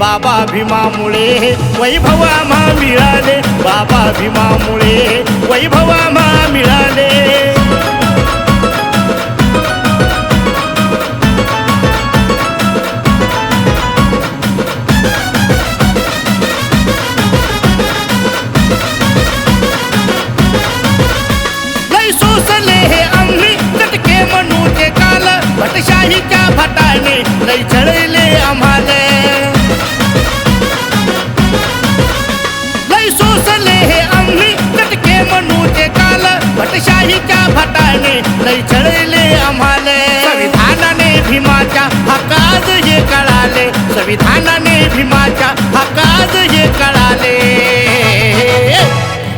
बाबा भीमामुळे वैभव आम्हा मिळाले, बाबा भीमामुळे वैभव आम्हा मिळाले. लय सोसले हे आम्ही चटके म्हणू ते काल, भटशाहीच्या भटाने लय छळले आम्हाले. लय सोसले हे आम्ही चटके म्हणू ते काल, भटशाहीच्या भटाने लय छळले आम्हाले. संविधानाने भीमाच्या हक्काज हे कळाले, संविधानाने भीमाच्या हक्काज हे कळाले.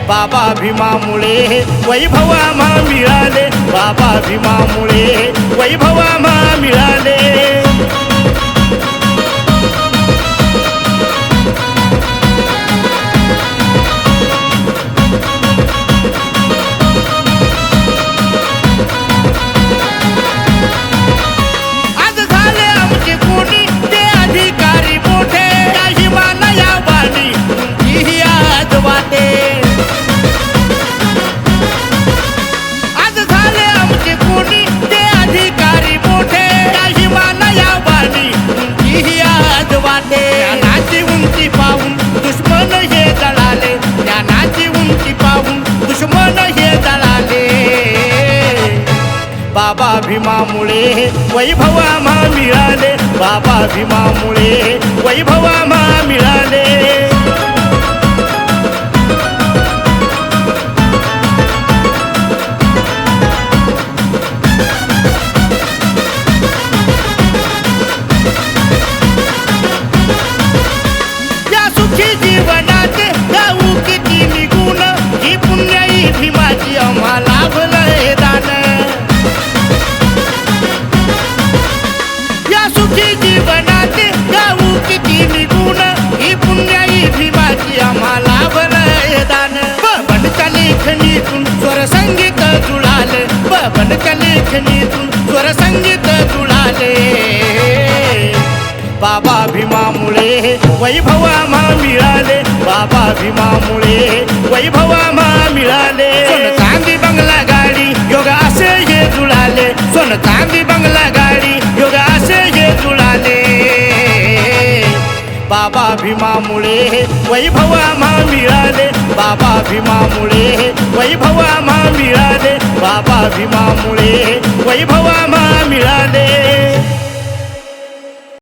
बाबा भीमामुळे वैभव आम्हा मिळाले, बाबा भीमामुळे वैभव आम्हा मिळाले. आज झाले आमचे कोणी ते अधिकारी मोठे, काही माना या बाणी तुमची आज वाटे. आज झाले आमचे कोणी ते अधिकारी मोठे, काही माना या बाणी तुमची आज वाटे. ज्ञानाची उंची पाहून दुश्मन हे जळाले, ज्ञानाची उंची पाहून दुश्मन हे जळाले. बाबा भीमामुळे वैभव आम्हा मिळाले, बाबा भीमामुळे वैभव आम्हा मिळाले. या सुखी जीवनाचे गाऊ किती निगुण, ही पुण्याई भीमाची आम्हा लाभलंय दान. या सुखी जीवनाचे गाऊ किती निगुण, ही पुण्याई भीमाची आम्हा लाभलंय दान. बबनच्या लेखणीतून स्वरसंगीत जुळाले, बबनच्या लेखणीतून स्वरसंगीत जुळाले. बाबा भीमामुळे वैभव आम्हा मिळाले, बाबा भीमामुळे वैभव आम्हा मिळाले. सोन चांदी बंगला गाडी योग असे हे जुळाले, सोन चांदी बंगला गाडी योग असे हे जुळाले. बाबा भीमामुळे वैभव आम्हा मिळाले, बाबा भीमामुळे वैभव आम्हा मिळाले, बाबा भीमामुळे वैभव आम्हा